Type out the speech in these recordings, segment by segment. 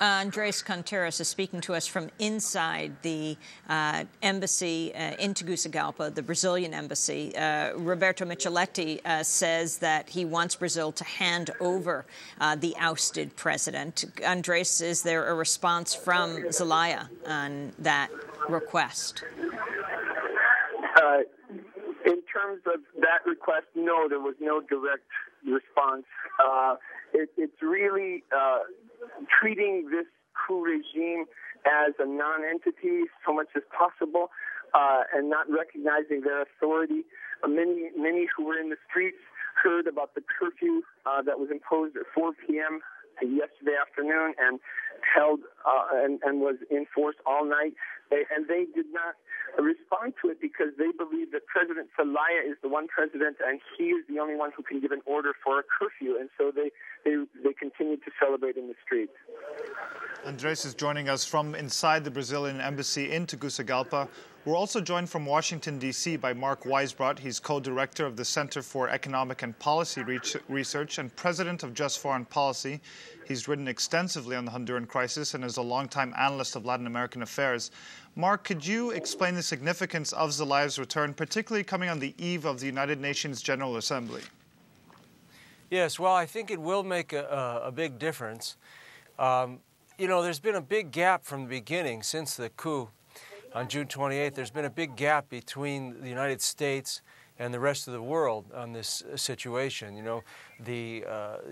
Andres Contreras is speaking to us from inside the embassy in Tegucigalpa, the Brazilian embassy. Roberto Micheletti says that he wants Brazil to hand over the ousted president. Andres, is there a response from Zelaya on that request? In terms of that request, no, there was no direct response. It's really treating this coup regime as a non-entity so much as possible, and not recognizing their authority. Many who were in the streets heard about the curfew that was imposed at 4 p.m. yesterday afternoon and held and was in force all night. And they did not respond to it because they believe that President Zelaya is the one president and he is the only one who can give an order for a curfew. And so they continue to celebrate in the streets. Andres is joining us from inside the Brazilian embassy in Tegucigalpa. We're also joined from Washington, D.C. by Mark Weisbrot. He's co-director of the Center for Economic and Policy Research and president of Just Foreign Policy. He's written extensively on the Honduran crisis and is a longtime analyst of Latin American affairs. Mark, could you explain the significance of Zelaya's return, particularly coming on the eve of the United Nations General Assembly? Yes, well, I think it will make a big difference. You know, there's been a big gap from the beginning since the coup on June 28th. There's been a big gap between the United States and the rest of the world on this situation. You know, the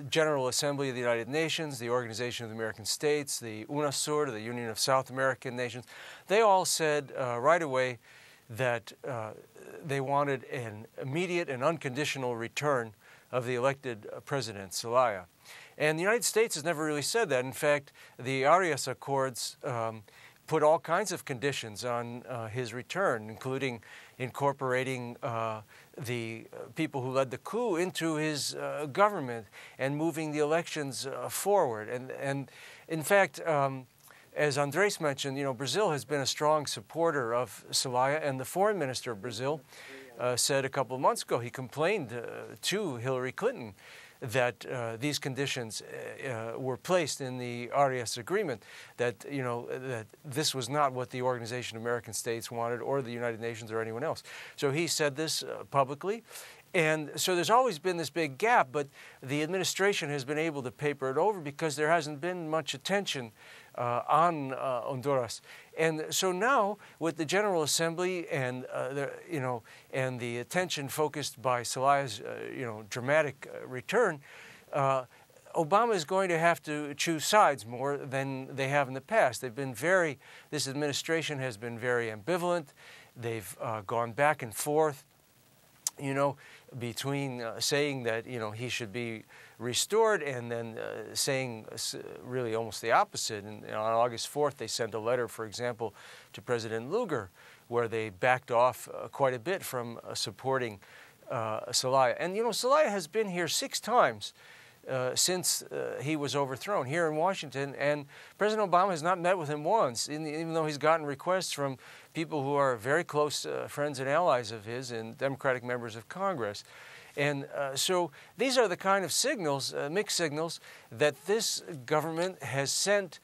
General Assembly of the United Nations, the Organization of the American States, the UNASUR, the Union of South American Nations, they all said right away that they wanted an immediate and unconditional return of the elected President Zelaya. And the United States has never really said that. In fact, the Arias Accords put all kinds of conditions on his return, including incorporating the people who led the coup into his government and moving the elections forward. And in fact, as Andres mentioned, you know, Brazil has been a strong supporter of Zelaya, and the foreign minister of Brazil said a couple of months ago, he complained to Hillary Clinton that these conditions were placed in the Arias agreement, that, you know, that this was not what the Organization of American States wanted or the United Nations or anyone else. So he said this publicly. And so there's always been this big gap, but the administration has been able to paper it over because there hasn't been much attention on Honduras. And so now, with the General Assembly and and the attention focused by Zelaya's dramatic return, Obama is going to have to choose sides more than they have in the past. This administration has been very ambivalent. They've gone back and forth, you know, between saying that, you know, he should be restored and then saying really almost the opposite. And on August 4th, they sent a letter, for example, to President Lugar, where they backed off quite a bit from supporting Zelaya. And, you know, Zelaya has been here 6 times since he was overthrown here in Washington, and President Obama has not met with him once, even though he's gotten requests from people who are very close friends and allies of his and Democratic members of Congress. And so these are the kind of signals, mixed signals, that this government has sent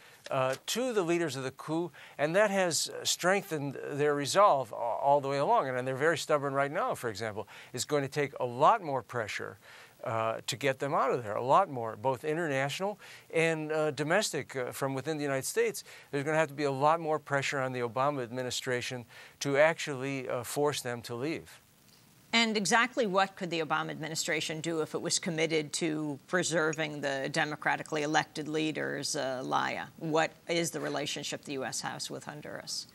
to the leaders of the coup, and that has strengthened their resolve all the way along. And they're very stubborn right now, for example. It's going to take a lot more pressure to get them out of there, a lot more, both international and domestic from within the United States. There's going to have to be a lot more pressure on the Obama administration to actually force them to leave. And exactly what could the Obama administration do if it was committed to preserving the democratically elected leaders, Zelaya? What is the relationship the U.S. has with Honduras?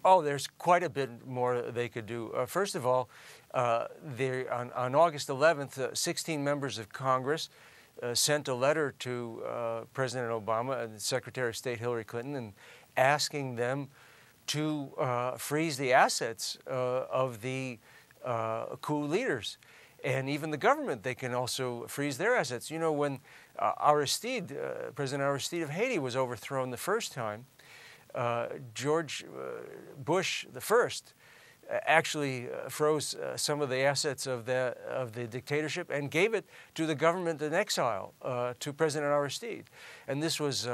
Oh, there's quite a bit more they could do. First of all, on August 11th, 16 members of Congress sent a letter to President Obama and Secretary of State Hillary Clinton and asking them to freeze the assets of the coup leaders. And even the government, they can also freeze their assets. You know, when President Aristide of Haiti was overthrown the first time, George Bush the first actually froze some of the assets of the dictatorship and gave it to the government in exile, to President Aristide. And this was,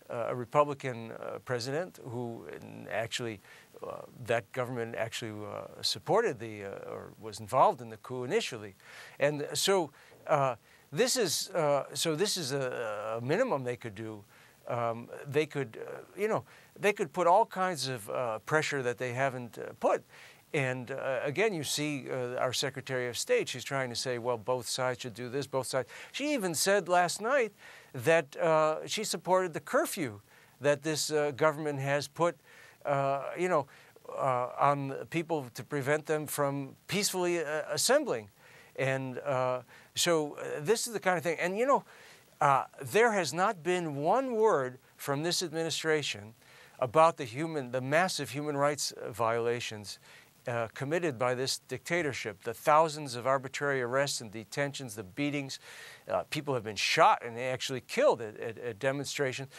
a Republican president who actually, that government actually supported or was involved in the coup initially. And so this is a minimum they could do. They could, they could put all kinds of pressure that they haven't put. And again, you see our Secretary of State, she's trying to say, well, both sides should do this, both sides. She even said last night that she supported the curfew that this government has put, on people to prevent them from peacefully assembling. And so this is the kind of thing. And, there has not been one word from this administration about the massive human rights violations committed by this dictatorship, the thousands of arbitrary arrests and detentions, the beatings. People have been shot and actually killed at demonstrations.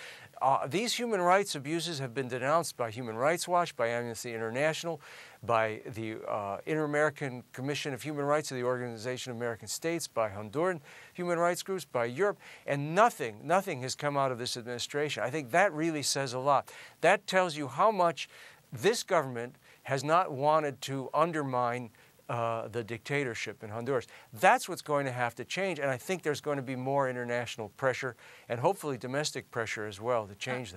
These human rights abuses have been denounced by Human Rights Watch, by Amnesty International, by the Inter-American Commission of Human Rights of the Organization of American States, by Honduran human rights groups, by Europe, and nothing has come out of this administration. I think that really says a lot. That tells you how much this government has not wanted to undermine the dictatorship in Honduras. That's what's going to have to change, and I think there's going to be more international pressure and hopefully domestic pressure as well to change that.